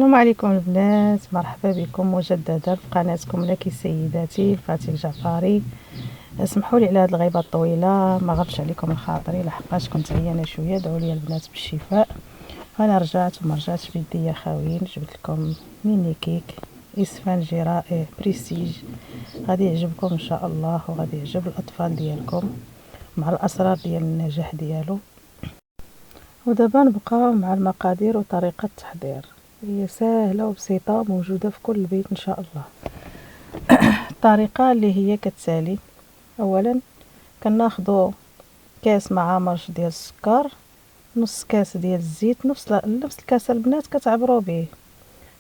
السلام عليكم البنات، مرحبا بكم مجددا في قناتكم لك سيداتي الفاتي الجعفري. اسمحوا لي على هذه الغيبه الطويله، ما غبش عليكم الخاطري لحقاش كنت عيانه شويه. دعوا لي البنات بالشفاء. انا رجعت وما رجعتش في يديا خاويين. جبت لكم ميني كيك اسفنجي رائع بريستيج، غادي يعجبكم ان شاء الله وغادي يعجب الاطفال ديالكم مع الاسرار ديال النجاح ديالو. ودابا نبقاو مع المقادير وطريقه التحضير. هي سهله وبسيطه، موجوده في كل بيت ان شاء الله. الطريقه اللي هي كتسالي: اولا كناخذوا كاس مع مرش ديال السكر، نص كاس ديال الزيت، نفس الكاس البنات كتعبروا به،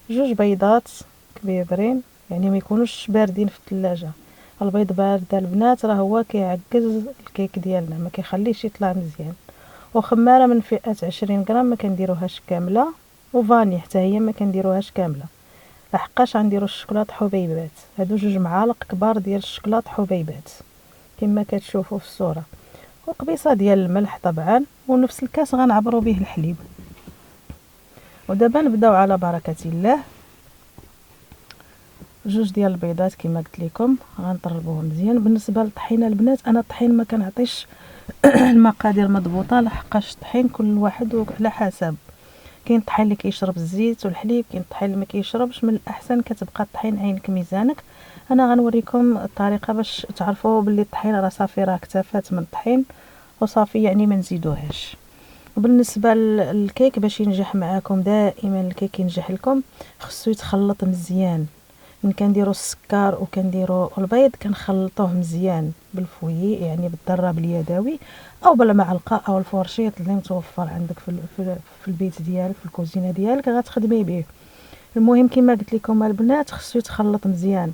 جوج بيضات كبيرين يعني ما يكونوش باردين في الثلاجه. البيض بارد البنات راه هو كيعكز الكيك ديالنا، ما كيخليش يطلع مزيان. وخماره من فئه 20 غرام ما كنديروهاش كامله، وفاني حتى هي ما كنديروهاش كامله لحقاش غنديروا الشوكولاط حبيبات. هادو جوج معالق كبار ديال الشوكولاط حبيبات كما كتشوفوا في الصوره، وقبيصه ديال الملح طبعا، ونفس الكاس غنعبروا به الحليب. ودابا نبداو على بركه الله. جوج ديال البيضات كما قلت لكم غنطربوهم مزيان. بالنسبه للطحينه البنات، انا الطحين ما كنعطيش المقادير مضبوطه لحقاش الطحين كل واحد على حسب. كاين الطحين اللي كيشرب الزيت والحليب، كاين الطحين اللي ما كيشربش. من الاحسن كتبقى الطحين عينك ميزانك. انا غنوريكم الطريقه باش تعرفوا باللي الطحين راه صافي، راه اكتفات من الطحين وصافي، يعني ما نزيدوهاش. وبالنسبه للكيك باش ينجح معاكم، دائما الكيك ينجح لكم خصو يتخلط مزيان. من كنديروا السكر وكنديروا البيض كنخلطوه مزيان بالفويي، يعني بالضراب اليدوي او بالمعلقه او الفورشيط اللي متوفر عندك في البيت ديالك، في الكوزينه ديالك غتخدمي به. المهم كما قلت لكم البنات خصو يتخلط مزيان،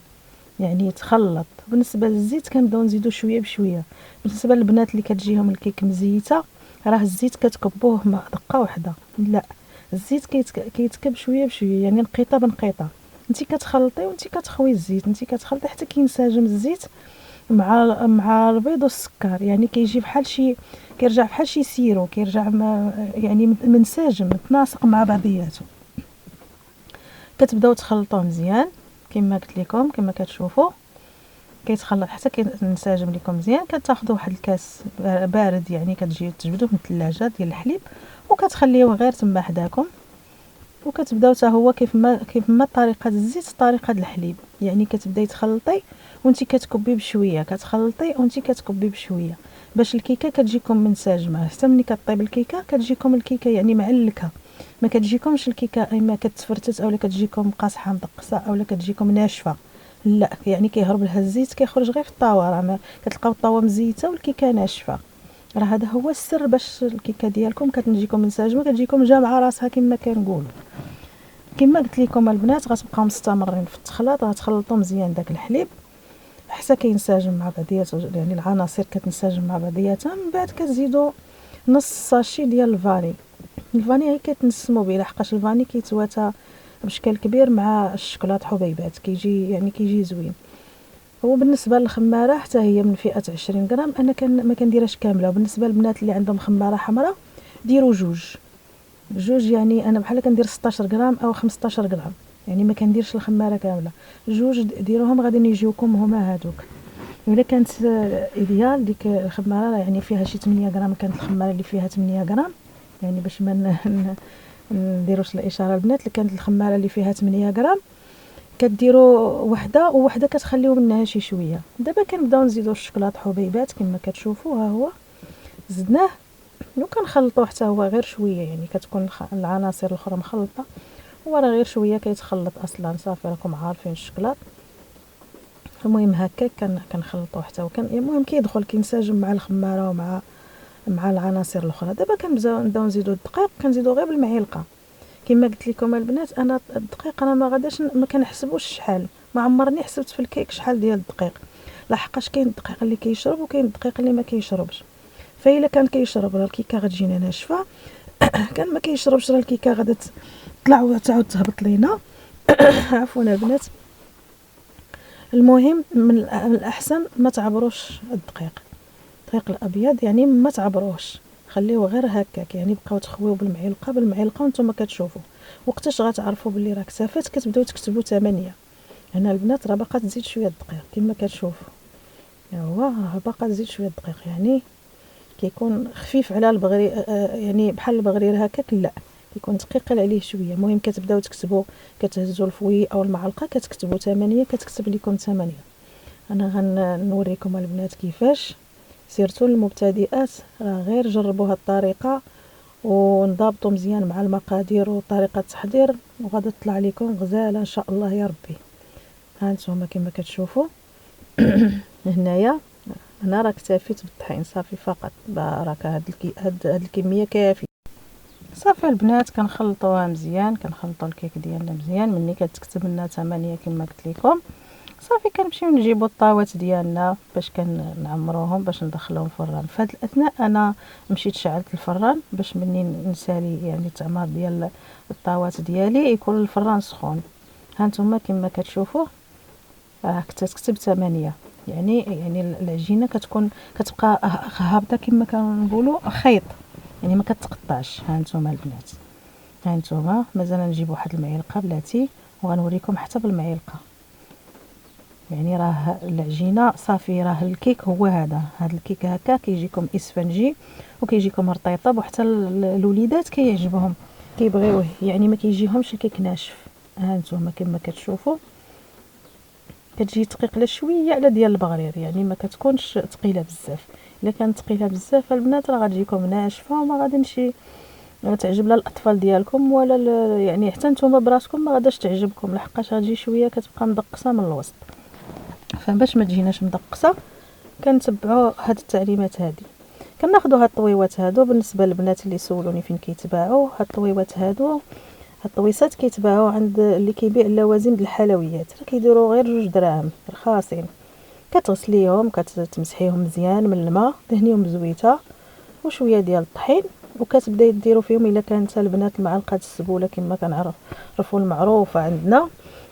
يعني يتخلط. بالنسبه للزيت كنبداو نزيدو شويه بشويه. بالنسبه للبنات اللي كتجيهم الكيك مزيته، راه الزيت كتكبوه مع دقه واحده، لا، الزيت كيتكب شويه بشويه، يعني نقيطه بنقيطه. انت كتخلطي وانت كتخوي الزيت، انت كتخلطي حتى كينسجم الزيت مع البيض والسكر، يعني كيجي بحال شي، كيرجع بحال شي سيرو، كيرجع يعني منسجم متناسق مع بعضياته. كتبداو تخلطوه مزيان كما قلت لكم، كما كتشوفوا كيتخلط حتى كينسجم لكم مزيان. كتاخذوا واحد الكاس بارد، يعني كتجي تجبدوه من الثلاجه ديال الحليب وكتخليوه غير تما حداكم، وكتبداو حتى هو كيف ما طريقه الزيت طريقه الحليب، يعني كتبداي تخلطي وانت كتكبي بشويه، كتخلطي وانت كتكبي بشويه باش الكيكه كتجيكم منسجمه. حتى ملي كطيب الكيكه كتجيكم الكيكه يعني معلكه، ما كتجيكمش الكيكه اما كتفرتت اولا كتجيكم قاصحه مدقسه اولا كتجيكم ناشفه، لا، يعني كيهرب لها الزيت كيخرج غير في الطاوه، راه كتلقاو الطاوه مزيته والكيكه ناشفه. راه هذا هو السر باش الكيكه ديالكم كتجيكم منسجمه، كتجيكم جامعه راسها كما كنقولوا. كما قلت لكم البنات غتبقاو مستمرين في التخلاط، غتخلطوا مزيان داك الحليب حتى كينسجم مع بعضياته، يعني العناصر كتنسجم مع بعضياتها. من بعد كتزيدوا نص ساشي ديال الفاني. الفاني هي كتنسموا به لحقاش الفاني كيتواتى بشكل كبير مع الشوكولاط حبيبات، كيجي زوين. وبالنسبه للخماره حتى هي من فئه 20 غرام، انا ما كنديرهاش كامله. وبالنسبه للبنات اللي عندهم خماره حمراء ديروا جوج، يعني انا بحال كندير 16 غرام او 15 غرام، يعني ما كنديرش الخماره كامله. جوج ديروهم غادي يجيوكم هما هادوك. الا كانت ايديال ديك الخماره يعني فيها شي 8 غرام، كانت الخماره اللي فيها 8 غرام، يعني باش ما نديروش الاشاره البنات، اللي كانت الخماره اللي فيها 8 غرام كديروا وحده ووحده كتخليو منها شي شويه. دابا كنبداو نزيدوا الشوكولاط حبيبات كما كتشوفوا، ها هو زدناه وكنخلطوه حتى هو غير شويه، يعني كتكون العناصر الاخرى مخلطه، هو راه غير شويه كيتخلط اصلا، صافي راكم عارفين الشوكولاط. المهم هكا كنخلطوه حتى هو المهم كيدخل كينسجم مع الخماره ومع العناصر الاخرى. دابا نبداو نزيدوا الدقيق، كنزيدوا غير بالمعلقه. كما قلت لكم البنات، انا الدقيق انا ما كنحسبوش شحال، ما عمرني حسبت في الكيك شحال ديال الدقيق، لحقاش كاين الدقيق اللي كيشرب وكاين الدقيق اللي ما كيشربش. فإلا كان كيشرب راه الكيكه غتجينا ناشفه، كان ما كيشربش راه الكيكه غادا تطلع وتعاود تهبط لينا. عفوا البنات. المهم من الاحسن ما تعبروش الدقيق الابيض، يعني ما تعبروش، خليوه غير هكاك، يعني بقاو تخويو بالمعلقه وانتم كتشوفوا. وقتاش غتعرفوا باللي راه اكتفات؟ كتبداو تكتبوا 8. هنا البنات راه باقا تزيد شويه الدقيق كما كتشوفوا، هو راه باقا تزيد شويه الدقيق، يعني كيكون خفيف على البغري، يعني بحال البغرير هكاك، لا كيكون ثقيل عليه شويه. المهم كتبداو تكتبوا، كتهزوا الفوي او المعلقه كتكتبوا 8، كتكتب لكم 8. انا غنوريكم البنات كيفاش، سيرتو المبتدئات راه غير جربوا هاد الطريقه ونضبطوا مزيان مع المقادير وطريقه التحضير، وغادي تطلع لكم غزاله ان شاء الله يا ربي. ها انتم كما كتشوفوا هنايا انا راه اكتفيت بالطحين صافي فقط، راك هاد الكميه كافيه. صافي البنات كنخلطوها مزيان، كنخلطوا الكيك ديالنا مزيان. مني كتكتب لنا 8 كما قلت لكم، صافي كنمشيو نجيبوا الطاوات ديالنا باش كنعمروهم باش ندخلوهم الفران. في هذا الاثناء انا مشيت شعلت الفران باش مني نسالي يعني التعمار ديال الطاوات ديالي يكون الفران سخون. ها نتوما كما كتشوفوا راه كتكتب 8، يعني العجينه كتبقى هابطه كما كنقولوا خيط، يعني ما كتقطعش. ها نتوما البنات، ها نتوما مازال نجيب واحد المعلقه بلاتي وغنوريكم حتى بالمعلقه. يعني راه العجينه صافي، راه الكيك هو هذا الكيك هكا كيجيكم اسفنجي وكيجيكم رطيطه، وحتى الوليدات كيعجبهم كيبغيوه، يعني ما كيجيهمش الكيك ناشف. ها نتوما كما كتشوفوا كتجي ثقيله شويه على ديال البغرير، يعني ما كتكونش ثقيله بزاف. الا كانت ثقيله بزاف البنات راه غتجيكم ناشفه وما غاديش تعجب لا الاطفال ديالكم ولا يعني حتى نتوما براسكم ما غاداش تعجبكم، لحقاش غتجي شويه كتبقى مدقسه من الوسط. فباش ما تجيناش مدقسه كنتبعوا هاد التعليمات هادي. كناخذوا هاد الطويوات هادو بالنسبه للبنات اللي سولوني فين كيتباعوا هاد الطويوات هادو. هاد الطويسات كيتباعوا عند اللي كيبيع اللوازم ديال الحلويات، راه كيديروا غير 2 دراهم رخاصين. كتغسليهم كتمسحيهم مزيان من الماء، دهنيهم بزويته وشويه ديال الطحين، وكتبداي ديروا فيهم الا كانت البنات المعلقه السبوله كما كنعرفوا المعروفه عندنا،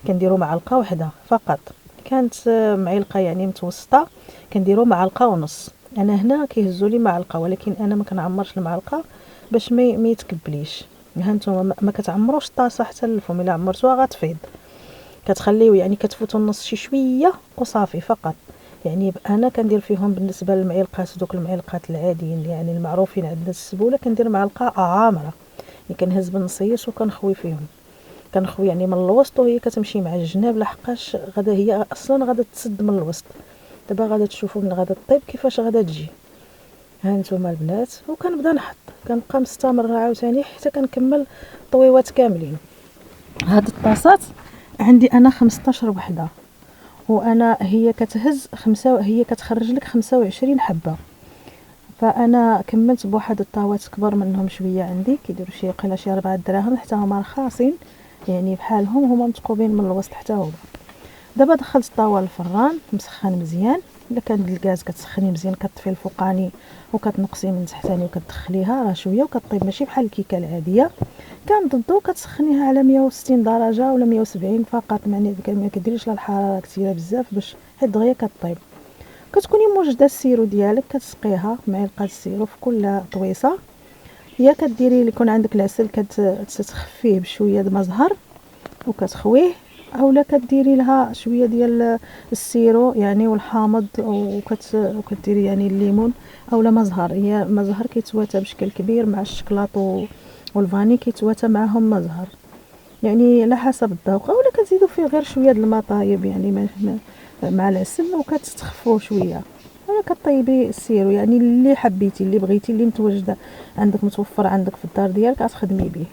كنديروا معلقه واحده فقط. كانت معلقه يعني متوسطه كنديروا معلقه ونص. انا هنا كيهزوا لي معلقه، ولكن انا ما كنعمرش المعلقه باش ما يتكبليش. ها نتوما ما كتعمروش الطاسه حتى للفم، الا عمرتوها غتفيض. كتخليو يعني كتفوتوا النص شي شويه وصافي فقط. يعني انا كندير فيهم بالنسبه للمعلقات دوك المعلقات العاديين يعني المعروفين عندنا السبوله، كندير معلقه عامره، يعني كنهز بالنصيص وكنخوي فيهم، كنخوي يعني من الوسط وهي كتمشي مع الجناب، لحقاش غدا هي اصلا غادا تسد من الوسط. دابا غادا تشوفوا من غادا طيب كيفاش غادا تجي. ها نتوما البنات، وكنبدا نحط كنبقى مستمره عاوتاني حتى كنكمل طويوات كاملين. هاد الطاسات عندي انا 15 وحده، وانا هي كتهز هي كتخرج لك 25 حبه. فانا كملت بواحد الطاوات كبر منهم شويه عندي، كيديروا شي قيله شي 4 دراهم، حتى هما رخاصين يعني بحالهم، هما متقوبين من الوسط حتى هما. دابا دخلت الطاوه للفران مسخن مزيان. الا كان الغاز كتسخني مزيان كطفي الفوقاني وكتنقصي من تحتاني وكتدخليها راه شويه وكطيب، ماشي بحال الكيكه العاديه. كان ضدو كتسخنيها على 160 درجه ولا 170 فقط، معني ما كديريش لا الحراره كثيره بزاف باش حيت دغيا كطيب. كتكوني موجده السيرو ديالك كتسقيها معلقه السيرو في كل طويصه. يا كديري يكون عندك العسل كتخفيه بشويه د مزهر وكتخويه، اولا كديري لها شويه ديال السيرو يعني والحامض وكديري يعني الليمون اولا مزهر. هي مزهر كيتواتى بشكل كبير مع الشكلاط والفاني كيتواتى معهم مزهر، يعني على حسب الذوق، اولا كتزيدوا فيه غير شويه د الماء طايب يعني مع العسل وكتخفوه شويه. انا كطيبي السيرو يعني اللي حبيتي اللي بغيتي اللي متواجده عندك متوفر عندك في الدار ديالك غتخدمي به.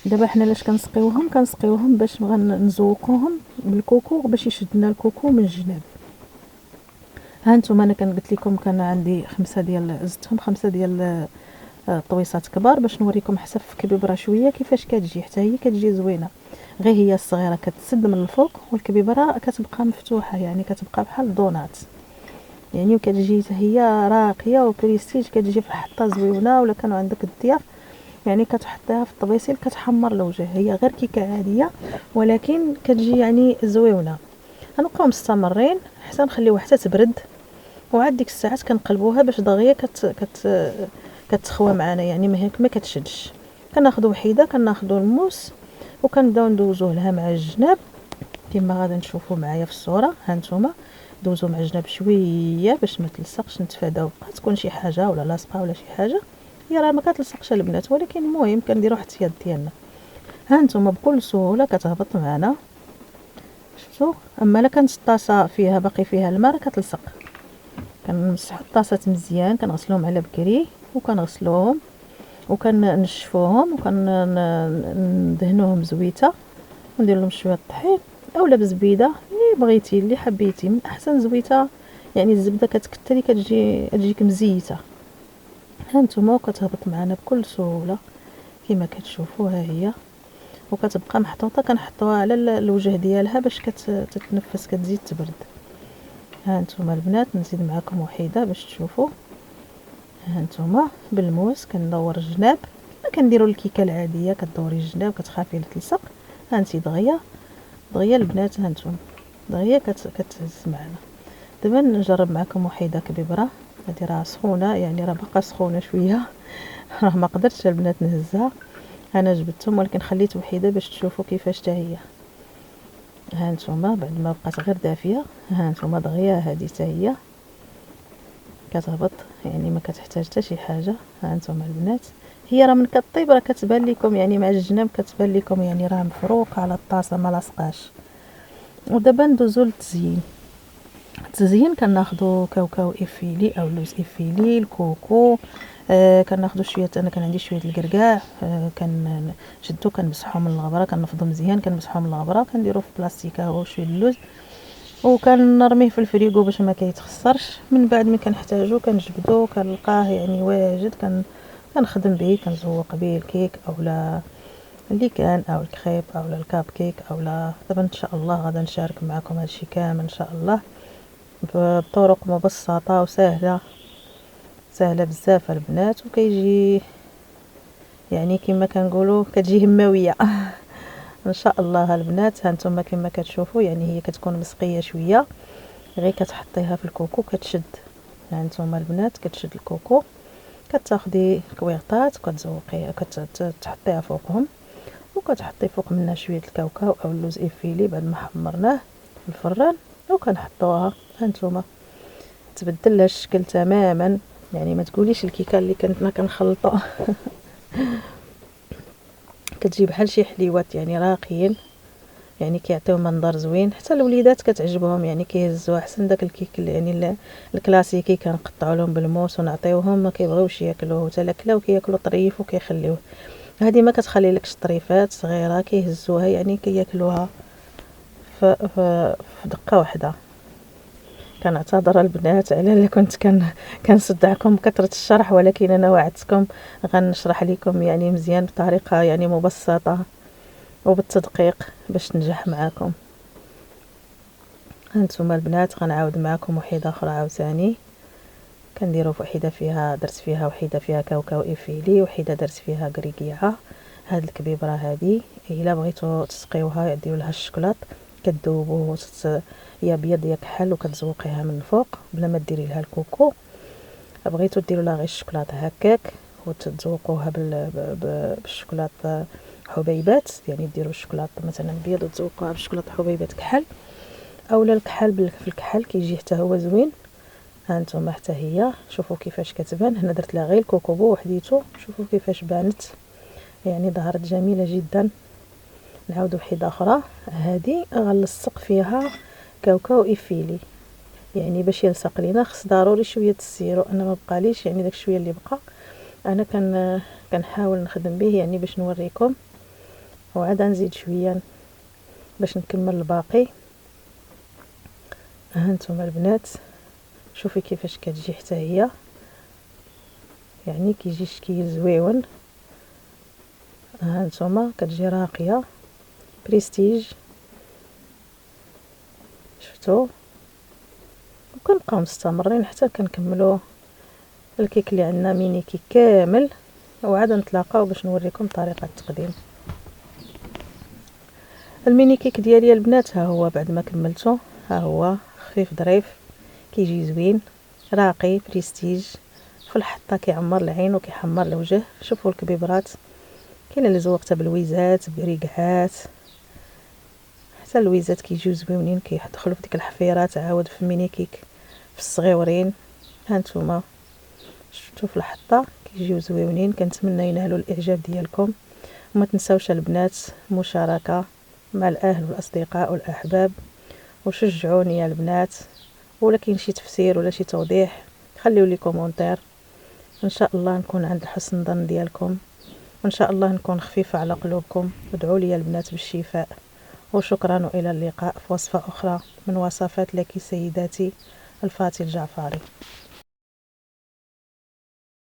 دابا حنا لاش كنسقيوهم باش نزوقوهم بالكوكو باش يشدنا الكوكو من الجناب. ها نتوما انا قلت لكم كان عندي 5 ديال زدتهم 5 ديال طويصات كبار باش نوريكم حتى في كبيبره شويه كيفاش كتجي، حتى هي كتجي زوينه. غير هي الصغيره كتسد من الفوق والكبيبره كتبقى مفتوحه، يعني كتبقى بحال الدونات يعني، وكتجي هي راقيه وبريستيج، كتجي في حطه زوينه. ولا كانوا عندك الضياف يعني كتحطيها في الطبيسيل كتحمر الوجه، هي غير كيكه عاديه ولكن كتجي يعني زوينه. غنبقاو مستمرين حتى نخليوها حتى تبرد، وعاد ديك الساعات كنقلبوها باش دغيا كتخوى معنا يعني ما كتشدش. كناخذوا وحيده كناخذوا الموس وكنبداو ندوزوه لها مع الجناب كما غادي نشوفوا معايا في الصوره. ها نتوما دوزو مع الجناب شويه باش ما تلصقش، نتفاداو بقى تكون شي حاجه ولا لاصقه ولا شي حاجه. هي راه ما كتلصقش البنات، ولكن المهم كنديروا احتياط ديالنا. ها نتوما بكل سهوله كتهبط معنا، شفتوا؟ اما الا كانت الطاسه فيها باقي فيها الماء راه كتلصق. كنمسحوا الطاسات مزيان، كنغسلوهم على بكري وكنغسلوهم وكنشفوهم وكندهنوهم زويته وندير لهم شويه الطحين اولا بزبيده اللي بغيتي اللي حبيتي. من احسن زويته يعني الزبده كتكتري كتجيك مزيته. ها نتوما كتهبط معنا بكل سهوله كما كتشوفوا. ها هي وكتبقى محطوطه، كنحطوها على الوجه ديالها باش كتتنفس كتزيد تبرد. ها نتوما البنات نزيد معكم وحيده باش تشوفوا. ها نتوما بالموس كندور الجناب، ما كنديروا الكيكه العاديه كدوري الجناب كتخافي لا تلصق. ها انت دغيا البنات، ها نتوما دغيا كتهز معنا. دابا نجرب معكم وحيده كبيبره. هذه راه سخونه، يعني راه باقا سخونه شويه راه ما قدرتش البنات نهزها. انا جبدتهم ولكن خليت وحيده باش تشوفوا كيفاش حتى هي. ها نتوما بعد ما بقات غير دافيه، ها نتوما دغيا هذه حتى هي كتهبط، يعني ما كتحتاج حتى شي حاجه. ها نتوما البنات هي راه من كطيب راه كتبان لكم يعني مع الجناب كتبان لكم يعني راه مفروقه على الطاسه ما لاصقاش. ودابا ندوزو للتزيين. التزيين كناخذوا كاوكاو افيلي او لوز افيلي، الكوكو، كناخذوا شويه، انا كان عندي شويه الكركاع، كنشدو كنمسحو من الغبره، كنفضو مزيان كنمسحو من الغبره، كنديرو في بلاستيكه هو شويه اللوز وكنرميه في الفريغو باش ما كيتخسرش. من بعد ملي كنحتاجو كنجبدو كنلقاه يعني واجد، كنخدم به، كنزوق به الكيك اولا اللي كان او الكريب اولا الكاب كيك اولا. دابا ان شاء الله غادا نشارك معكم هادشي كامل ان شاء الله بطرق مبسطه وسهله بزاف البنات، وكيجي يعني كما كنقولوا كتجي هماويه ان شاء الله البنات. ها نتوما كما كتشوفوا يعني هي كتكون مسقيه شويه، غير كتحطيها في الكوكو كتشد. ها نتوما البنات كتشد الكوكو، كتاخدي كويرطات كتزوقيها كتحطيها فوقهم، وكتحطي فوق منها شويه الكاوكاو او اللوز افيلي بعد ما حمرناه في الفران وكنحطوها. ها نتوما تبدل لها الشكل تماما، يعني ما تقوليش الكيكه اللي كنتنا كنخلطوا كتجي بحال شي حليوات يعني راقيين، يعني كيعطيو منظر زوين. حتى الوليدات كتعجبهم، يعني كيهزوا احسن داك الكيك اللي يعني الكلاسيكي كنقطعوا لهم بالموس ونعطيوهم ما كيبغيوش ياكلوه، حتى لاكلاو كياكلوا طريف وكيخليوه. هذه ما كتخلي لكش طريفات صغيره كيهزوها يعني كياكلوها في دقه واحده. كنعتذر البنات على اللي كنت كنصدعكم بكثره الشرح، ولكن انا وعدتكم غنشرح لكم يعني مزيان بطريقه يعني مبسطه وبالتدقيق باش تنجح معكم. هانتوما البنات غنعاود معكم وحيده اخرى عاوتاني. كنديروا وحيده فيها درت فيها وحيده فيها كاوكاو افيلي، وحيده درت فيها كريكيعه. هاد الكبيبره هادي الا بغيتو تسقيوها ديروا لها الشكلاط كتذوبوا يا بيض يا كحل وكتزوقيها من الفوق بلا ما ديري لها الكوكو. بغيتو ديروا لها غير الشكلاط هكاك وتذوقوها بالشكلاط حبيبات، يعني ديروا الشكلاط مثلا بيض وتذوقوها بالشكلاط حبيبات كحل اولا الكحل في الكحل كيجي حتى هو زوين. ها نتوما حتى هي شوفوا كيفاش كتبان. هنا درت لها غير الكوكو بوحديتو، شوفوا كيفاش بانت يعني ظهرت جميله جدا. نعاود وحده اخرى. هذه غنلصق فيها كاوكاو افيلي، يعني باش يلصق لينا خص ضروري شويه السيرو. انا ما بقاليش يعني داك الشويه اللي بقى انا كنحاول نخدم به يعني باش نوريكم، وعاد نزيد شويه باش نكمل الباقي. ها نتوما البنات شوفي كيفاش كتجي حتى هي، يعني كيجي شكل زويون. ها نتوما كتجي راقيه بريستيج، شفتوا؟ وكنبقاو مستمرين حتى كنكملوا الكيك اللي عندنا ميني كيك كامل، وعاد نتلاقاو باش نوريكم طريقه التقديم. الميني كيك ديالي البنات ها هو بعد ما كملته، ها هو خفيف ظريف كيجي زوين راقي بريستيج، في الحطه كيعمر العين وكيحمر الوجه. شوفوا الكبيبرات كاين اللي زوقتها بالويزات بريقعات، حتى الويزات كيجيو زويونين، كيدخلوا في ديك الحفيرات عاود في المينيكيك في الصغيورين. هانتوما شفتوا في الحطه كيجيو زويونين. كنتمنى ينالوا الاعجاب ديالكم، وما تنساوش البنات مشاركه مع الاهل والاصدقاء والاحباب، وشجعوني يا البنات. ولا كاين شي تفسير ولا شي توضيح خليو لي كومونتير، ان شاء الله نكون عند حسن ظن ديالكم، وان شاء الله نكون خفيفه على قلوبكم. ادعوا لي يا البنات بالشفاء، وشكرا والى اللقاء في وصفه اخرى من وصفات لك سيداتي الفاتي الجعفري.